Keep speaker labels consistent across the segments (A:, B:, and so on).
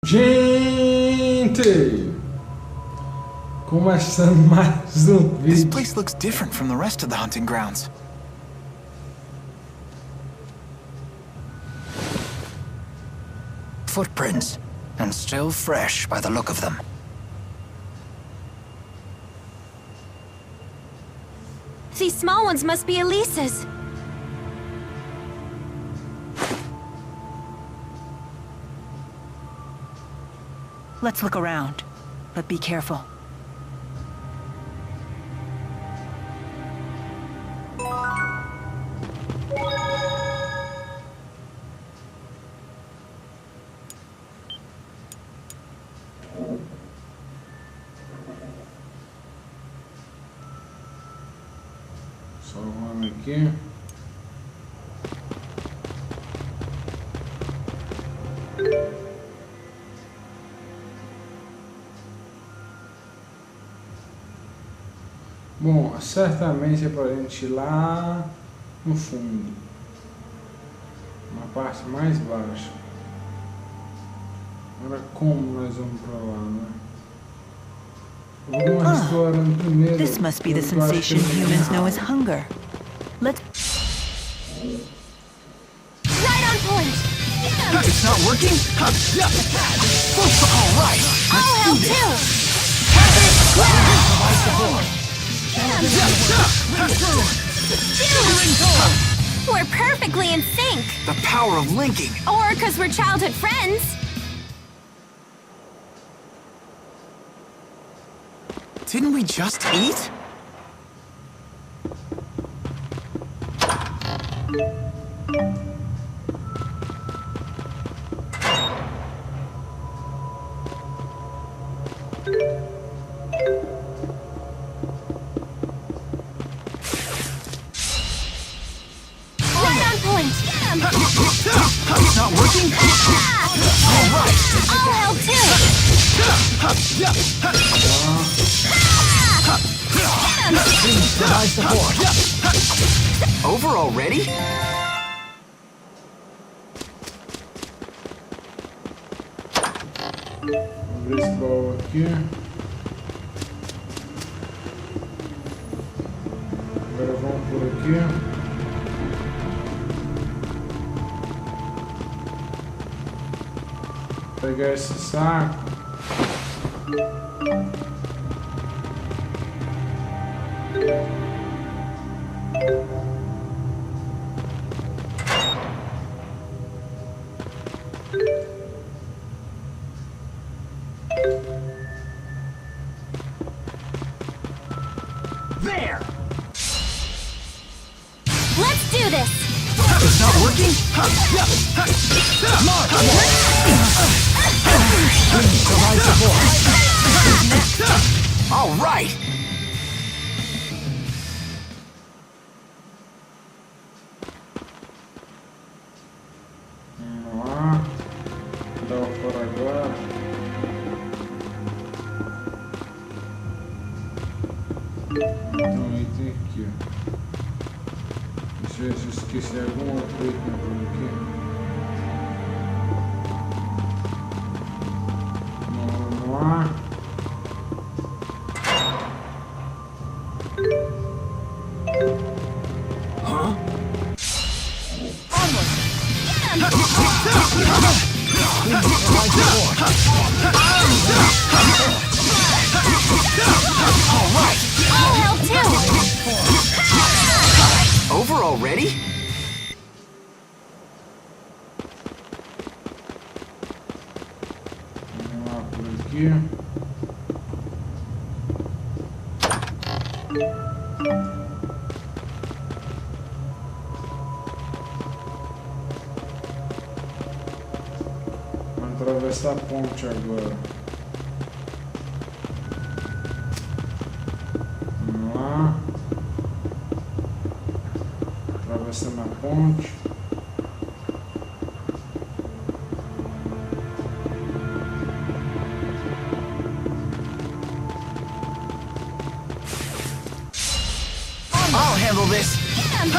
A: Gente! Começando mais um
B: This
A: vídeo.
B: place looks different from the rest of the hunting grounds. Footprints, and still fresh by the look of them.
C: These small ones must be Elise's.
D: Let's look around, but be careful.
A: Só vamos aqui. Bom, certamente é pra gente ir lá no fundo, na parte mais baixa. Agora como nós vamos pra lá, né? Vamos explorando primeiro.
D: This must be the
A: eu acho que
D: sensation
A: é
D: humans know as
A: errado.
D: hunger. Let's...
C: Right on point!
B: It's not working? All right.
C: I'll help too! We're perfectly in sync!
B: The power of linking.
C: Or because we're childhood friends.
B: Didn't we just eat?
C: Right on point!
B: It's not working? All right.
C: I'll help too!
B: Devise the board. Over already?
A: Vamos ver esse baú aqui. Agora vamos por aqui. Pegar esse saco.
B: There!
C: Let's do this!
B: It's not working? Devise the board. All right.
A: Vamos lá. Dá o fora agora. Então item aqui, ó. Deixa eu ver se eu esqueci algum outro item por aqui. Vamos lá.
C: I'll help too!
B: Over already?
A: Vamos lá por aqui. Vamos atravessar a ponte agora. Vamos lá. Atravessando a ponte.
B: I'll handle this.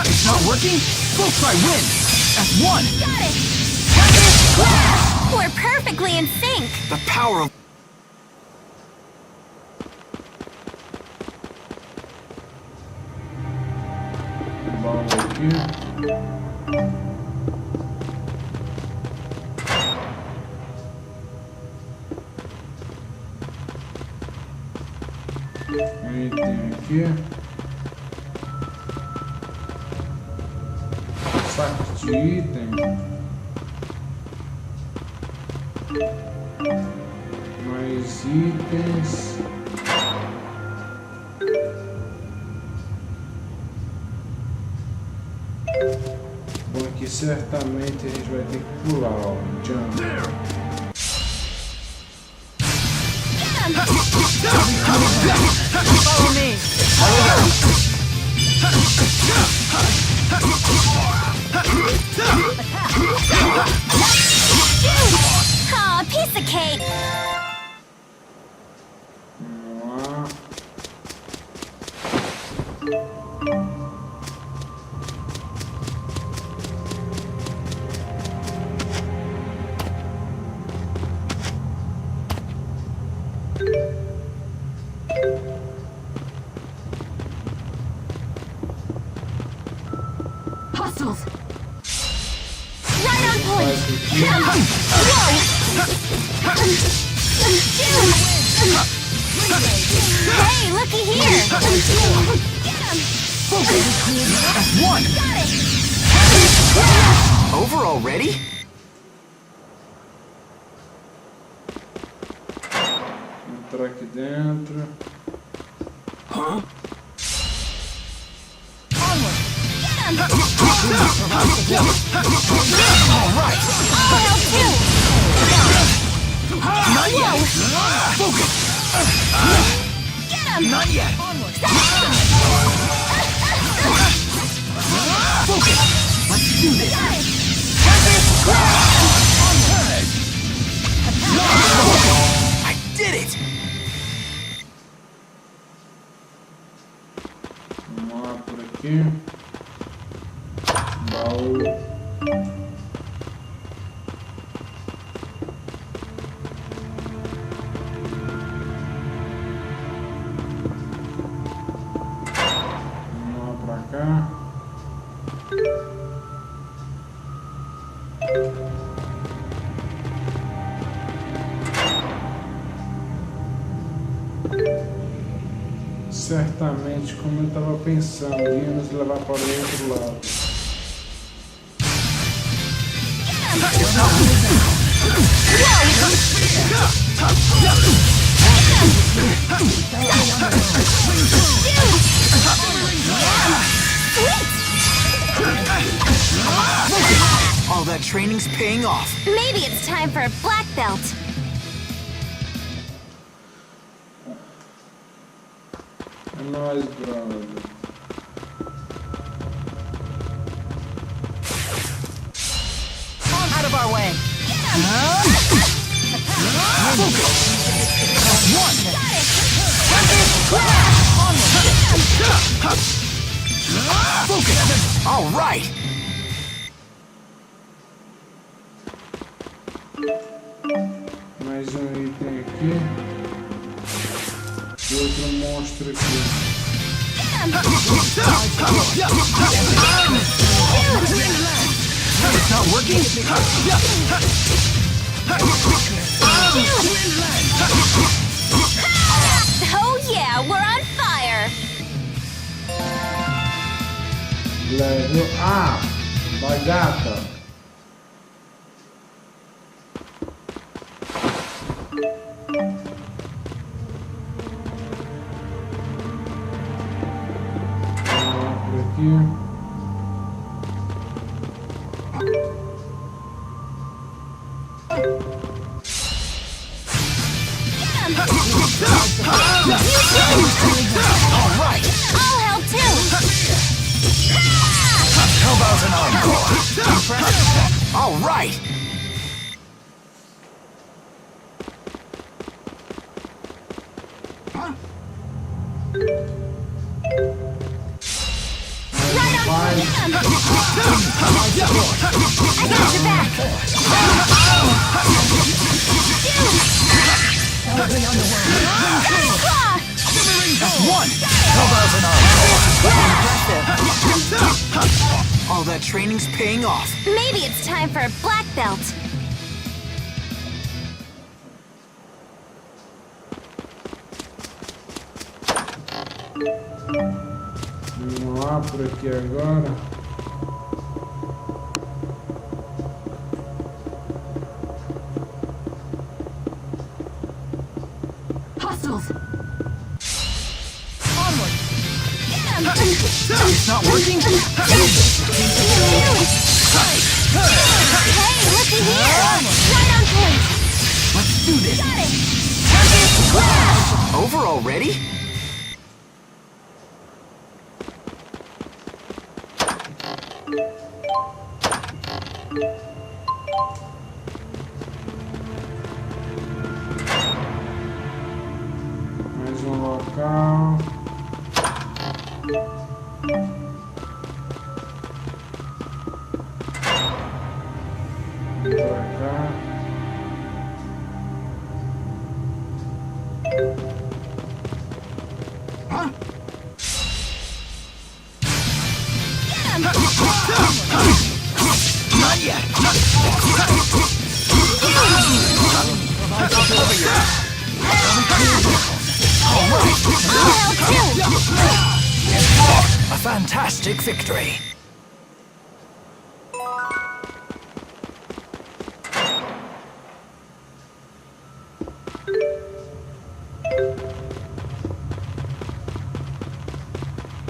B: It's not working? Folks, I win. That's one.
C: Got it! We're perfect! perfectly in sync.
B: The power of...
A: Baú aqui. Um item aqui. Saco de item. Mais itens. Bom, aqui certamente a gente vai ter que pular, ó. Jump.
D: Follow me.
C: Aw, piece of cake.
A: Vamos lá.
C: Hostiles. Right on point. Hey, looky here. Get him.
B: That's one!
C: Got it.
B: Over already?
A: Entrar aqui dentro.
B: Huh?
C: Get him.
B: Alright!
C: I'll help too.
B: Not yet! Focus!
C: Get him.
B: Not yet! Focus! Let's do this!
C: Got it.
B: I did it!
A: Vamos lá por aqui. Baú. Vamos lá pra cá. Certamente, como eu estava pensando, ia nos levar para o outro lado.
B: All that training's paying off.
C: Maybe it's time for a black belt.
A: É nóis, brother.
D: Out of our way.
B: Focus! Alright!
A: Mais um item aqui. E outro monstro aqui.
B: It's not working?
C: Oh yeah, we're on fire.
A: Level A. Bagata. Por aqui.
B: Alright!
C: I'll help too.
B: How about an encore? Alright!
C: Right on point. Get him. I got your back.
B: One! How about an encore? All that training's paying off.
C: Maybe it's time for a black belt.
A: Vamos lá por aqui agora.
C: Hostiles.
B: It's not working?
C: Hey, looky here! Right on point!
B: Let's do this.
C: Got it!
B: Over already?
A: Mais local. Vem pra cá.
B: Not yet. A fantastic victory.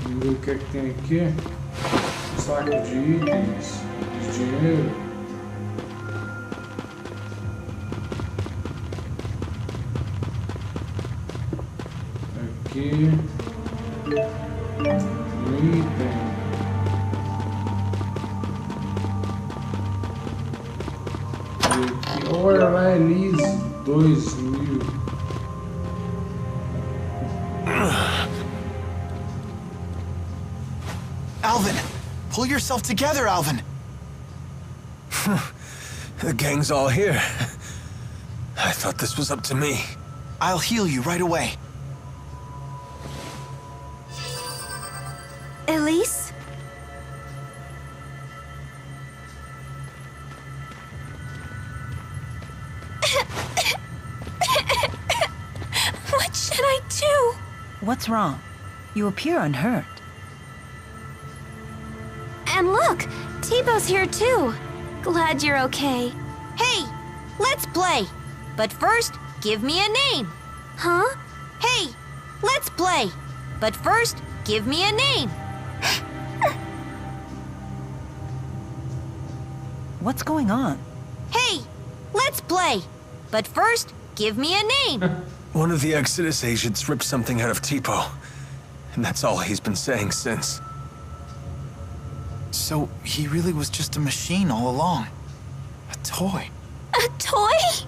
A: Vamos ver o que é que tem aqui. Saco de itens, de dinheiro. Aqui. Um item. E aqui. Olha lá, Elise. 2000.
B: Alvin, pull yourself together, Alvin.
E: The gang's all here. I thought this was up to me.
B: I'll heal you right away.
C: Elise? What should I do?
D: What's wrong? You appear unhurt.
C: And look, T-Bow's here too. Glad you're okay. Hey, let's play. But first, give me a name. Huh? Hey, let's play. But first, give me a name.
D: What's going on?
C: Hey, let's play. But first, give me a name.
E: One of the Exodus agents ripped something out of Tipo. And that's all he's been saying since.
B: So he really was just a machine all along. A toy.
C: A toy?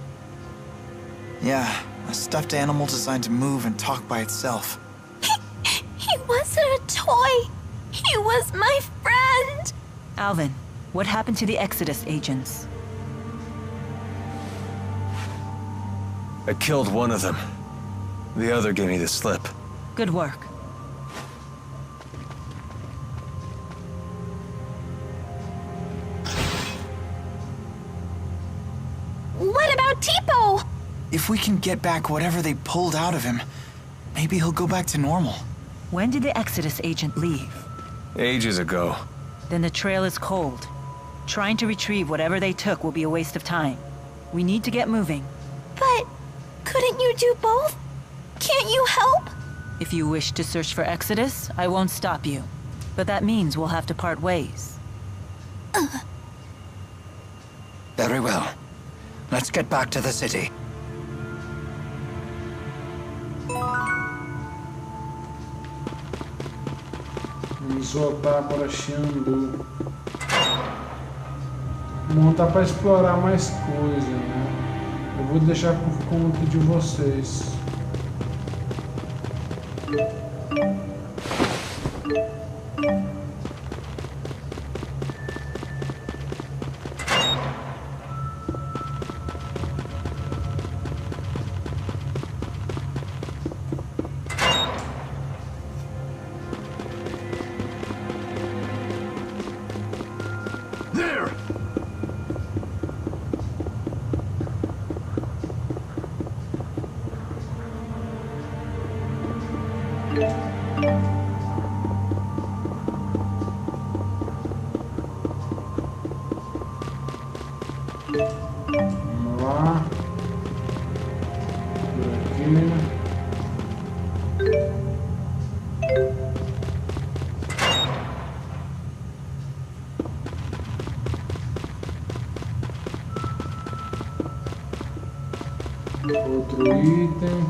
B: Yeah, a stuffed animal designed to move and talk by itself.
C: He wasn't a toy. He was my friend.
D: Alvin, what happened to the Exodus agents?
E: I killed one of them. The other gave me the slip.
D: Good work.
C: What about Tipo?
B: If we can get back whatever they pulled out of him, maybe he'll go back to normal.
D: When did the Exodus agent leave?
E: Ages ago.
D: Then the trail is cold. Trying to retrieve whatever they took will be a waste of time. We need to get moving.
C: But couldn't you do both? Can't you help?
D: If you wish to search for Exodus, I won't stop you. But that means we'll have to part ways.
B: Very well. Let's get back to the city.
A: Vamos voltar para Xandu. Montar para explorar mais coisa, né? Eu vou deixar por conta de vocês. menina. Outro item.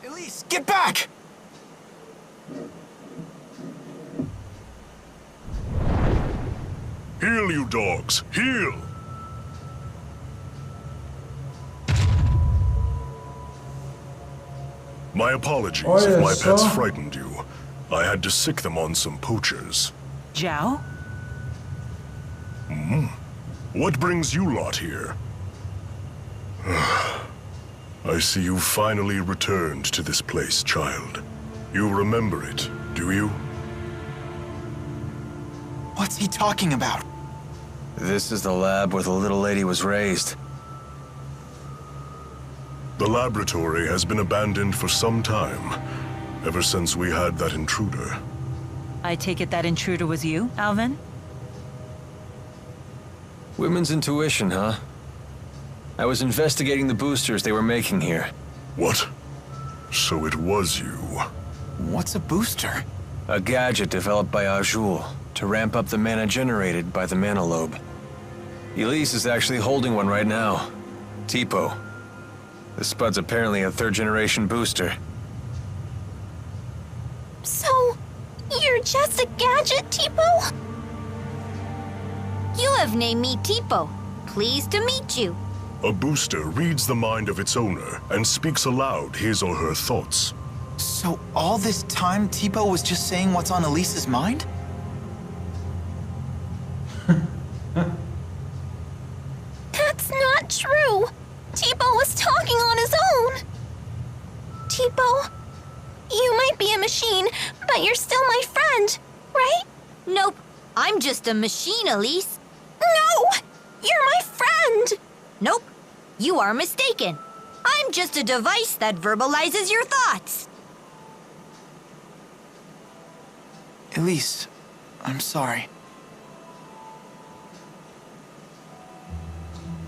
B: Elise, get back!
F: Heal, you dogs! Heal! My apologies if my pets frightened you. I had to sick them on some poachers.
D: Zhao?
F: What brings you lot here? I see you finally returned to this place, child. You remember it, do you?
B: What's he talking about?
E: This is the lab where the little lady was raised.
F: The laboratory has been abandoned for some time, ever since we had that intruder.
D: I take it that intruder was you, Alvin?
E: Women's intuition, huh? I was investigating the boosters they were making here.
F: What? So it was you.
B: What's a booster?
E: A gadget developed by Azul to ramp up the mana generated by the mana lobe. Elise is actually holding one right now. Tipo. The Spud's apparently a third-generation booster.
C: So, you're just a gadget, Tipo? You have named me Tipo. Pleased to meet you.
F: A booster reads the mind of its owner and speaks aloud his or her thoughts.
B: So all this time, Tipo was just saying what's on Elise's mind?
C: That's not true. Tipo was talking on his own. Tipo, you might be a machine, but you're still my friend, right? Nope. I'm just a machine, Elise. No! You're my friend! Nope. You are mistaken. I'm just a device that verbalizes your thoughts.
B: Elise, I'm sorry.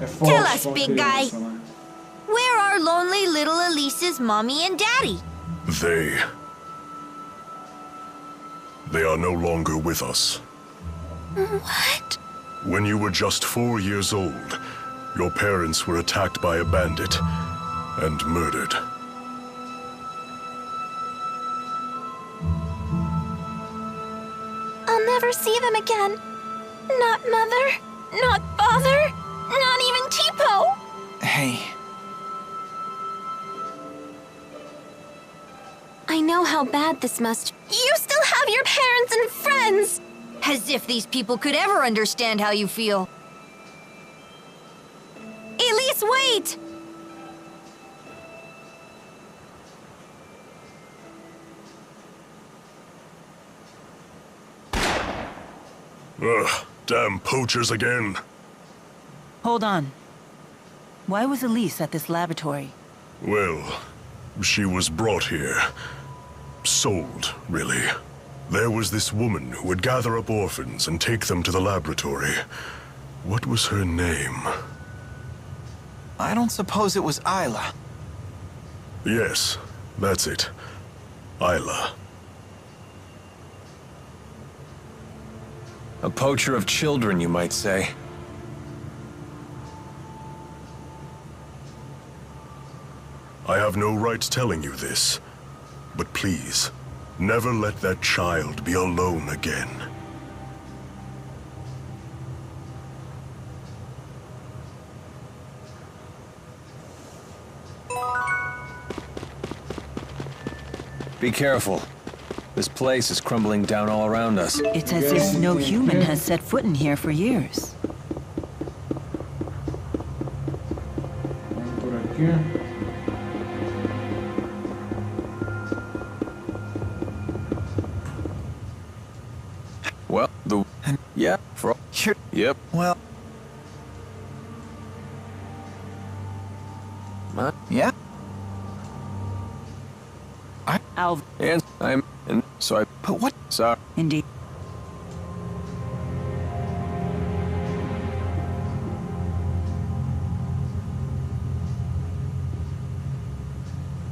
A: É forte
C: Tell us,
A: pra uma
C: big guy.
A: criança, né?
C: Where are lonely little Elise's mommy and daddy?
F: They are no longer with us.
C: What?
F: When you were just 4 years old, your parents were attacked by a bandit and murdered.
C: I'll never see them again. Not mother, not father, not even Tipo.
B: Hey,
C: I know how bad this must. You still have your parents and friends! As if these people could ever understand how you feel. Elise, wait!
F: Ugh, damn poachers again.
D: Hold on. Why was Elise at this laboratory?
F: Well, she was brought here. Sold, really. There was this woman who would gather up orphans and take them to the laboratory. What was her name?
B: I don't suppose it was Isla.
F: Yes, that's it. Isla.
E: A poacher of children, you might say.
F: I have no right telling you this, but please, never let that child be alone again.
E: Be careful. This place is crumbling down all around us.
D: It's as if no human has set foot in here for years.
A: Vamos por aqui.
E: Well, yeah, for all... Yep.
B: Well... Yeah?
E: And so I...
B: But what?
E: Sorry.
D: Indeed.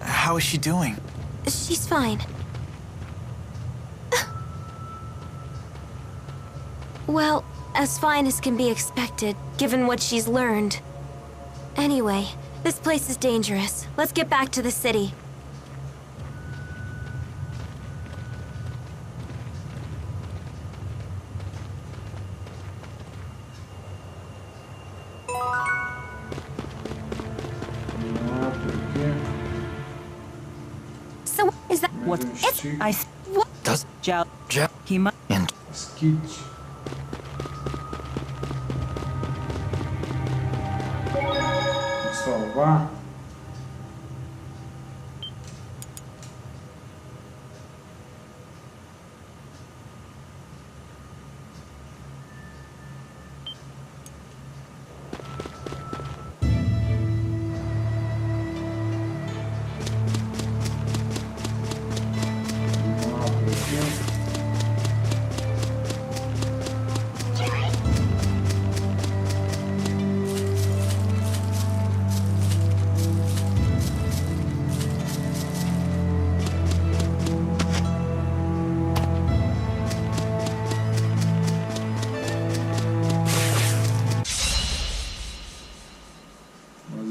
B: How is she doing?
C: She's fine. Well, as fine as can be expected, given what she's learned. Anyway, this place is dangerous. Let's get back to the city. So, is that
D: What?
C: It's...
D: I...
C: What?
B: Does...
D: Zhao... He might...
B: And...
A: Skit. Salvar.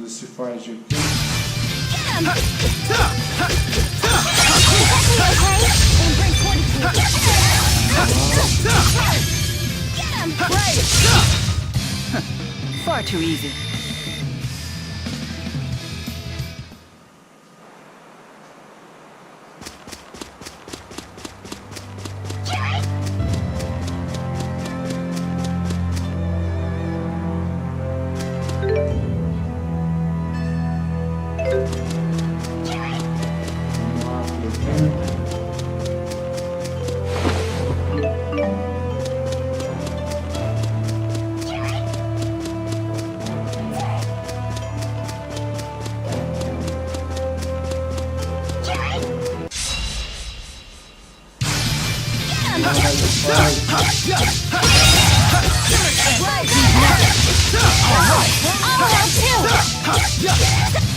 A: Se faz de aqui.
D: Far too easy.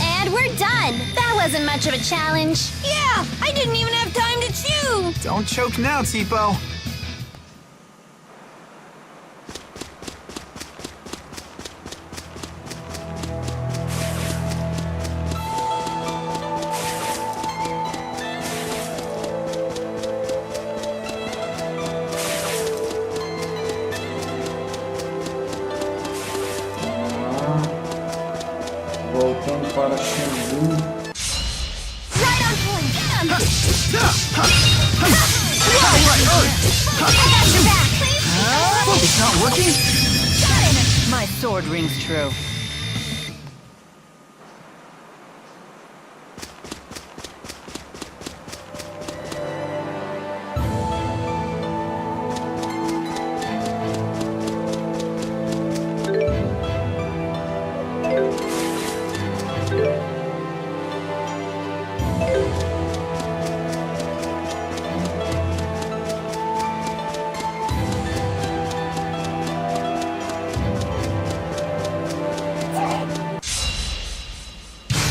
C: And we're done. That wasn't much of a challenge. Yeah, I didn't even have time to chew.
B: Don't choke now, Tipo.
A: Voltando para Xingu.
C: Right on point. Get him.
B: It's not working?
D: My sword rings true.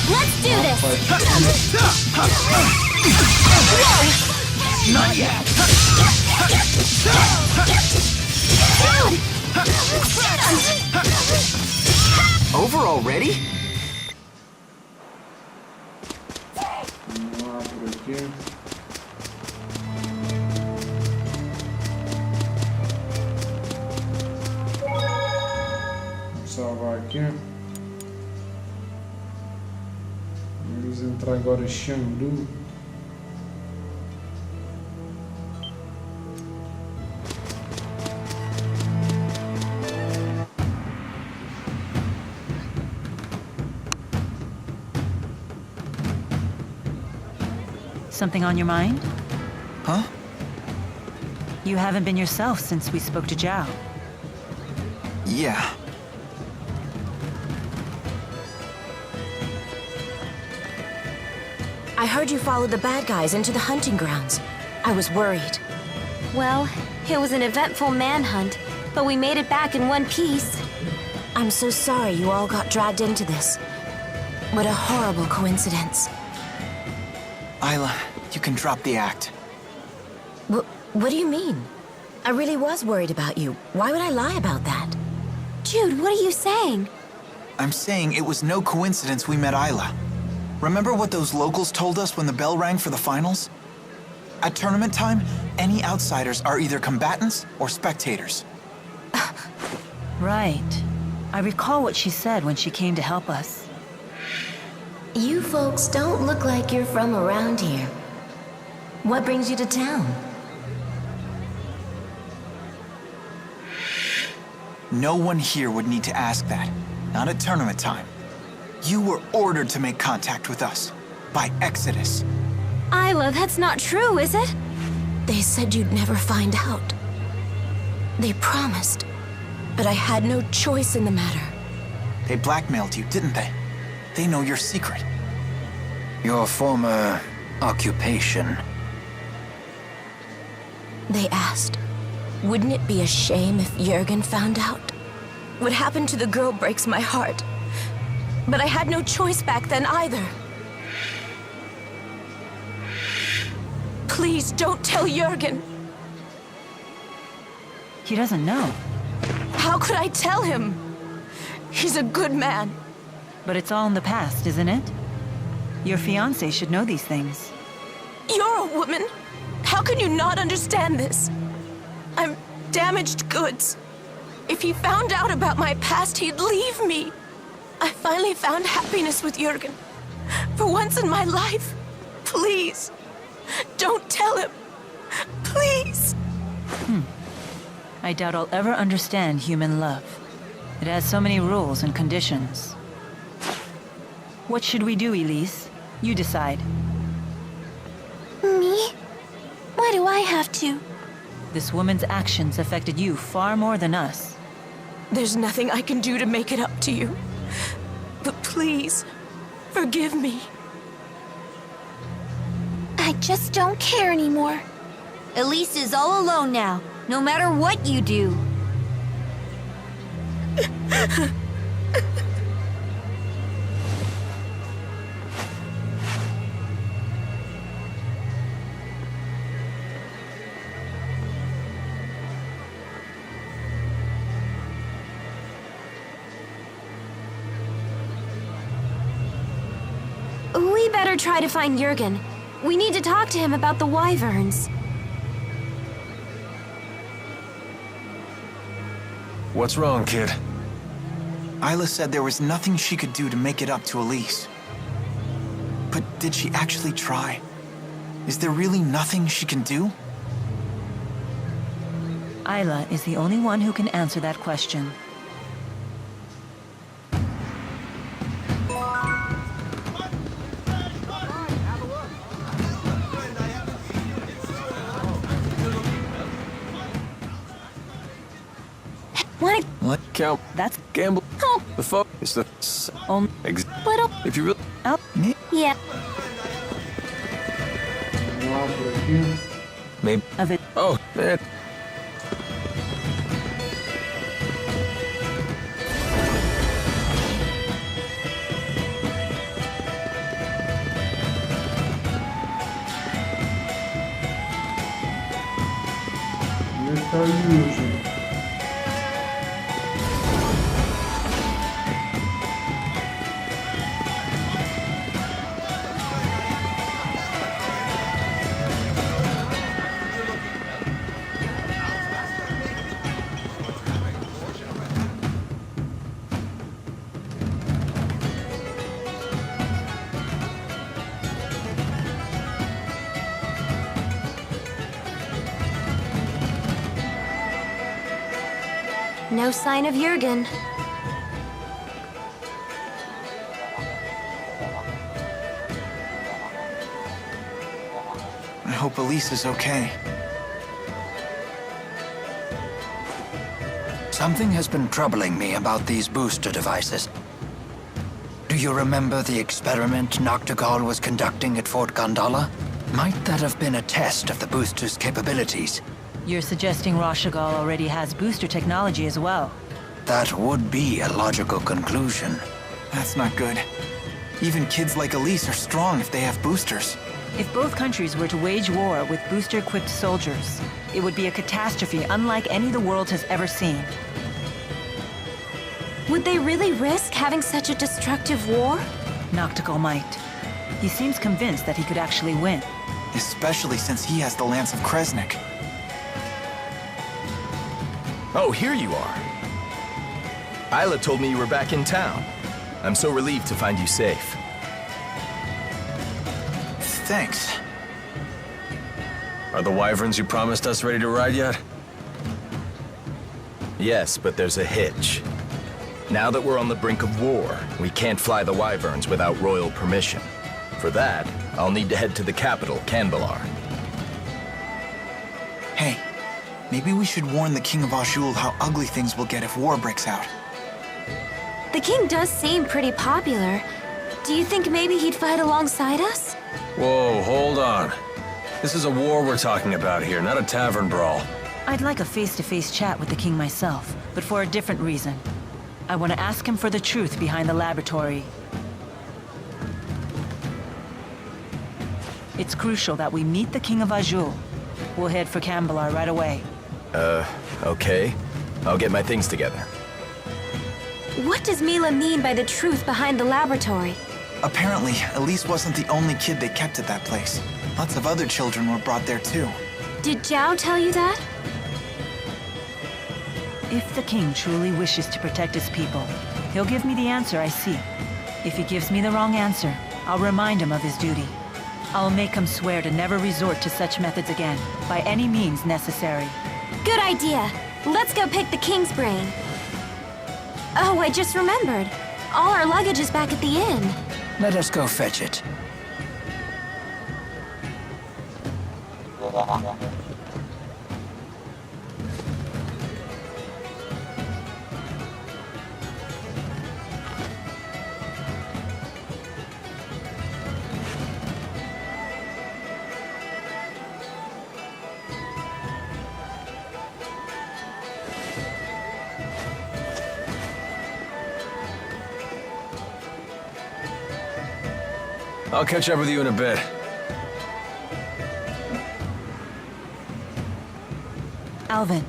C: Let's do this.
B: Not yet. Over already?
A: Vamos lá por aqui. Vamos salvar aqui. Vamos entrar agora em Xandu.
D: Something on your mind?
B: Huh?
D: You haven't been yourself since we spoke to Zhao.
B: Yeah.
G: I heard you followed the bad guys into the hunting grounds. I was worried.
C: Well, it was an eventful manhunt, but we made it back in one piece.
G: I'm so sorry you all got dragged into this. What a horrible coincidence.
B: Isla, you can drop the act.
G: What do you mean? I really was worried about you. Why would I lie about that?
C: Jude, what are you saying?
B: I'm saying it was no coincidence we met Isla. Remember what those locals told us when the bell rang for the finals? At tournament time, any outsiders are either combatants or spectators.
D: Right. I recall what she said when she came to help us.
G: You folks don't look like you're from around here. What brings you to town?
B: No one here would need to ask that. Not at tournament time. You were ordered to make contact with us. By Exodus.
C: Isla, that's not true, is it?
G: They said you'd never find out. They promised. But I had no choice in the matter.
B: They blackmailed you, didn't they? They know your secret.
H: Your former occupation.
G: They asked, wouldn't it be a shame if Jurgen found out? What happened to the girl breaks my heart. But I had no choice back then either. Please don't tell Jurgen.
D: He doesn't know.
G: How could I tell him? He's a good man.
D: But it's all in the past, isn't it? Your fiancé should know these things.
G: You're a woman. How can you not understand this? I'm damaged goods. If he found out about my past, he'd leave me. I finally found happiness with Jurgen. For once in my life. Please. Don't tell him. Please.
D: I doubt I'll ever understand human love. It has so many rules and conditions. What should we do, Elise? You decide.
C: Me? Why do I have to?
D: This woman's actions affected you far more than us.
G: There's nothing I can do to make it up to you. But please, forgive me.
C: I just don't care anymore. Elise is all alone now, no matter what you do. We better try to find Jurgen. We need to talk to him about the wyverns.
E: What's wrong, kid?
B: Isla said there was nothing she could do to make it up to Elise. But did she actually try? Is there really nothing she can do?
D: Isla is the only one who can answer that question.
B: What?
E: Count.
D: That's
E: Gamble.
C: Oh,
E: The fuck is the...
C: little...
E: If you really...
D: out.
C: Yeah.
A: Vamos lá por aqui.
E: Maybe...
D: Of it.
E: Oh, man.
A: Onde está o Yuji?
C: No sign of Jurgen.
B: hope Elise is okay.
H: Something has been troubling me about these booster devices. Do you remember the experiment Noctigal was conducting at Fort Gondola? Might that have been a test of the booster's capabilities?
D: You're suggesting Rashagal already has booster technology as well.
H: That would be a logical conclusion.
B: That's not good. Even kids like Elise are strong if they have boosters.
D: If both countries were to wage war with booster-equipped soldiers, it would be a catastrophe unlike any the world has ever seen.
C: Would they really risk having such a destructive war?
D: Noctigal might. He seems convinced that he could actually win.
B: Especially since he has the Lance of Kresnik.
I: Oh, here you are. Isla told me you were back in town. I'm so relieved to find you safe.
B: Thanks.
E: Are the wyverns you promised us ready to ride yet?
I: Yes, but there's a hitch. Now that we're on the brink of war, we can't fly the wyverns without royal permission. For that, I'll need to head to the capital, Canbelar.
B: Hey, maybe we should warn the King of Azul how ugly things will get if war breaks out.
C: The king does seem pretty popular. Do you think maybe he'd fight alongside us?
E: Whoa, hold on. This is a war we're talking about here, not a tavern brawl.
D: I'd like a face-to-face chat with the king myself, but for a different reason. I want to ask him for the truth behind the laboratory. It's crucial that we meet the King of Azul. We'll head for Canbelar right away.
I: Okay. I'll get my things together.
C: What does Mila mean by the truth behind the laboratory?
B: Apparently, Elise wasn't the only kid they kept at that place. Lots of other children were brought there too.
C: Did Zhao tell you that?
D: If the king truly wishes to protect his people, he'll give me the answer I seek. If he gives me the wrong answer, I'll remind him of his duty. I'll make him swear to never resort to such methods again, by any means necessary.
C: Good idea. Let's go pick the king's brain. Oh, I just remembered. All our luggage is back at the inn.
H: Let us go fetch it.
E: I'll catch up with you in a bit.
D: Alvin.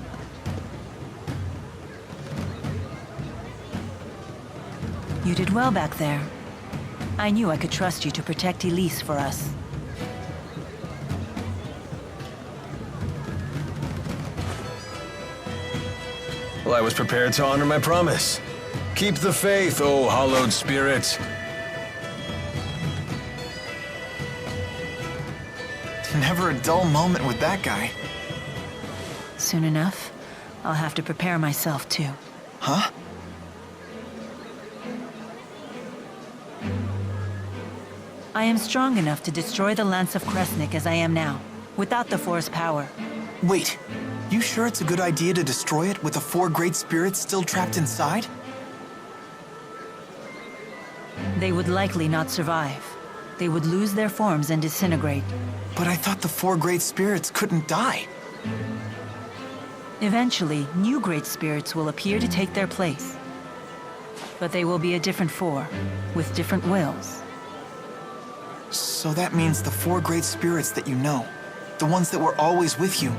D: You did well back there. I knew I could trust you to protect Elise for us.
E: Well, I was prepared to honor my promise. Keep the faith, oh hallowed spirit.
B: Never a dull moment with that guy.
D: Soon enough, I'll have to prepare myself too.
B: Huh?
D: I am strong enough to destroy the Lance of Kresnik as I am now, without the Force power.
B: Wait, you sure it's a good idea to destroy it with the 4 great spirits still trapped inside?
D: They would likely not survive. They would lose their forms and disintegrate.
B: But I thought the 4 great spirits couldn't die.
D: Eventually, new great spirits will appear to take their place. But they will be a different 4, with different wills.
B: So that means the 4 great spirits that you know, the ones that were always with you,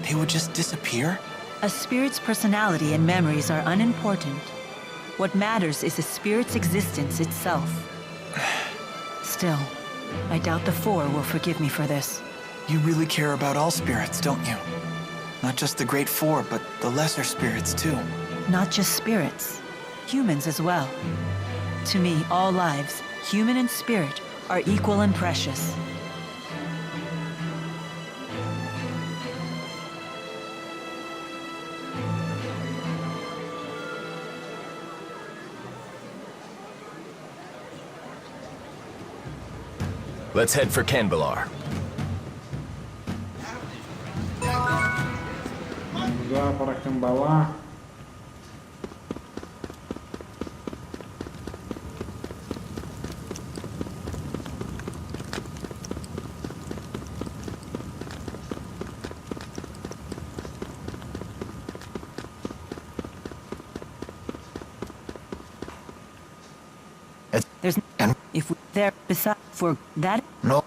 B: they would just disappear?
D: A spirit's personality and memories are unimportant. What matters is the spirit's existence itself. Still, I doubt the 4 will forgive me for this.
B: You really care about all spirits, don't you? Not just the great 4, but the lesser spirits too.
D: Not just spirits, humans as well. To me, all lives, human and spirit, are equal and precious.
I: Let's head for Canbelar.
A: lá para Cambalá.
D: There's if we there beside for that.
H: No.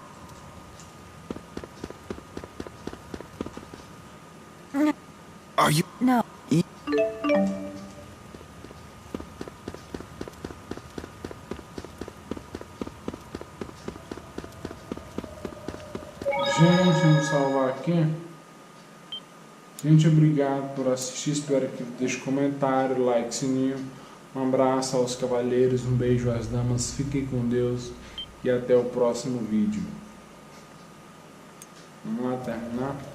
B: Are you...
D: No.
A: Gente, vamos salvar aqui. Gente, obrigado por assistir. Espero que deixe comentário, like, sininho. Um abraço aos cavalheiros, um beijo às damas. Fiquem com Deus e até o próximo vídeo. Vamos lá terminar.